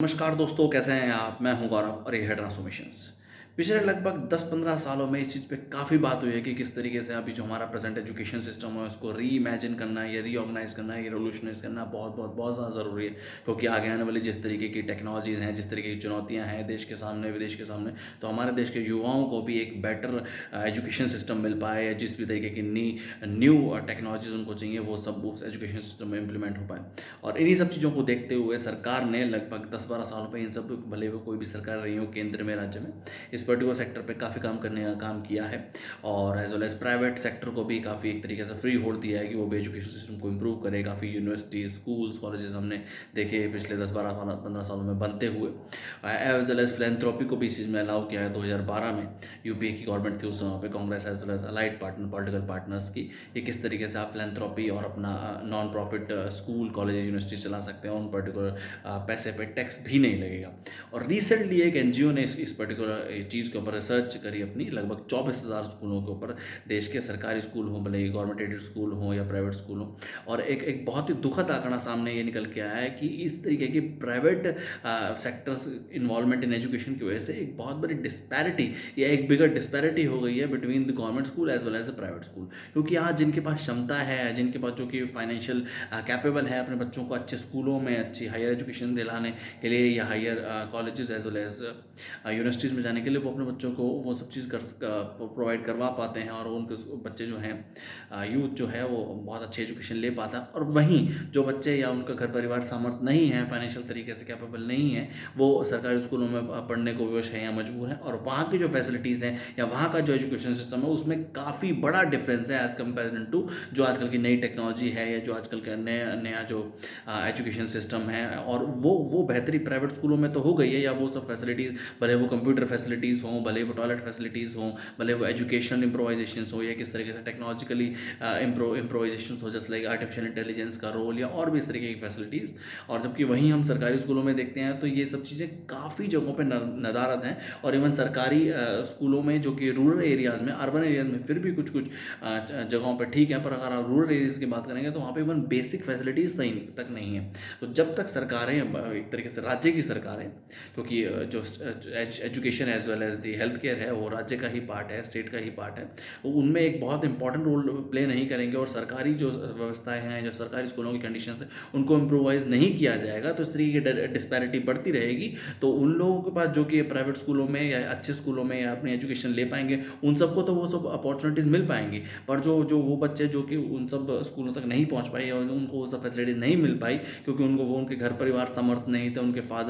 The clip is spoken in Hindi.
नमस्कार दोस्तों, कैसे हैं आप? मैं हूं गौरव और ये है ट्रांसफॉर्मेशंस। पिछले लगभग 10-15 सालों में इस चीज़ पे काफ़ी बात हुई है कि किस तरीके से अभी जो हमारा प्रेजेंट एजुकेशन सिस्टम है उसको रीइमेजिन करना है या रीऑर्गेनाइज करना है या रिवोल्यूशनाइज करना बहुत बहुत बहुत ज़्यादा ज़रूरी है। क्योंकि आगे आने वाली जिस तरीके की टेक्नोलॉजीज़ हैं, जिस तरीके की चुनौतियाँ हैं देश के सामने, विदेश के सामने, तो हमारे देश के युवाओं को भी एक बेटर एजुकेशन सिस्टम मिल पाए या जिस भी तरीके की न्यू टेक्नोलॉजीज़ उनको चाहिए वो सब उस एजुकेशन सिस्टम में इम्प्लीमेंट हो पाए। और इन्हीं सब चीज़ों को देखते हुए सरकार ने लगभग 10-12 सालों में इन सब, भले वो कोई भी सरकार रही हो केंद्र में, राज्य में, इस पर्टिकुलर सेक्टर पे काफ़ी काम करने का काम किया है। और as well as private sector को भी काफ़ी एक तरीके से फ्री होल्ड दिया है कि वो भी एजुकेशन सिस्टम को इम्प्रूव करे। काफ़ी यूनिवर्सिटीज़, स्कूल्स, कॉलेजेस हमने देखे पिछले 10-12-15 सालों में बनते हुए। एज वेल एज फिलेंथ्रोपी को भी इस चीज़ में अलाउ किया है। 2012 में यूपीए की गवर्नमेंट थी उस समय पे, Congress as well as allied partner political partners की, ये किस तरीके से आप फिलेंथ्रोपी और अपना non profit school, college, university चला सकते हैं। उन पर्टिकुलर पैसे पे टैक्स भी नहीं लगेगा। और रिसेंटली एक एनजीओ ने इस पर्टिकुलर चीज़ के ऊपर रिसर्च करी अपनी, लगभग 24,000 स्कूलों के ऊपर, देश के सरकारी स्कूल हों, भले ही गवर्नमेंट एडेड स्कूल हों या प्राइवेट स्कूल हों। और एक बहुत ही दुखद आंकड़ा सामने ये निकल के आया है कि इस तरीके की private sectors involvement in education की वजह से एक बहुत बड़ी डिस्पैरिटी या एक बिगर डिस्पैरिटी हो गई है between the government school as well as the private school. क्योंकि आज जिनके पास क्षमता है, जिनके पास जो कि फाइनेंशियल कैपेबल है अपने बच्चों को अच्छे स्कूलों में अच्छी हायर एजुकेशन दिलाने के लिए या higher colleges as well as universities में जाने के लिए, वो अपने बच्चों को वो सब चीज़ प्रोवाइड करवा पाते हैं और उनके बच्चे जो हैं, यूथ जो है वो बहुत अच्छी एजुकेशन ले पाता है। और वहीं जो बच्चे या उनका घर परिवार सामर्थ्य नहीं है, फाइनेंशियल तरीके से कैपेबल नहीं है, वो सरकारी स्कूलों में पढ़ने को विवश है या मजबूर हैं। और वहाँ की जो फैसिलिटीज़ हैं या वहाँ का जो एजुकेशन सिस्टम है उसमें काफ़ी बड़ा डिफरेंस है एज़ कम्पेरिजन टू जो आजकल की नई टेक्नोलॉजी है या जो आजकल का नया नया जो एजुकेशन सिस्टम है। और वो बेहतरी प्राइवेट स्कूलों में तो हो गई है, या वो सब फैसिलिटीज़, भले वो कंप्यूटर फैसिलिटीज़ हों, भले वो टॉयलेट फैसिलिटीज़ हों, भले वो एजुकेशनल इम्प्रोवाइजेशंस हो या किस तरीके से टेक्नोलॉजिकली इम्प्रोवाइजेशंस हो, जस्ट लाइक आर्टिफिशियल इंटेलिजेंस का रोल या और भी इस तरीके की फैसिलिटीज़। और जबकि वहीं हम सरकारी स्कूलों में देखते हैं तो ये सब चीज़ें काफ़ी जगहों पर नदारद हैं। और इवन सरकारी स्कूलों में जो कि रूरल एरियाज़ में, अर्बन एरियाज़ में फिर भी कुछ कुछ जगहों पर ठीक है, पर अगर आप रूरल एरियाज़ की बात करेंगे तो वहाँ पे इवन बेसिक फैसिलिटीज़ तक नहीं है। तो जब तक सरकारें, एक तरीके से राज्य की सरकारें, क्योंकि जो education as well as the health care है वो राज्य का ही पार्ट है, स्टेट का ही पार्ट है, वो उनमें एक बहुत इंपॉर्टेंट रोल प्ले नहीं करेंगे और सरकारी जो व्यवस्थाएं हैं, जो सरकारी स्कूलों की कंडीशन है, उनको इम्प्रोवाइज़ नहीं किया जाएगा तो इस तरीके की डिस्पैरिटी बढ़ती रहेगी। तो उन लोगों के पास जो कि प्राइवेट स्कूलों में या अच्छे स्कूलों में या अपनी एजुकेशन ले पाएंगे, उन सबको तो वो सब अपॉर्चुनिटीज़ मिल पाएंगी। पर जो जो वो बच्चे जो कि उन सब स्कूलों तक नहीं पहुंच पाए या उनको वो सब फैसिलिटीज़ नहीं मिल पाई, क्योंकि उनको वो उनके घर परिवार समर्थ नहीं थे, उनके फादर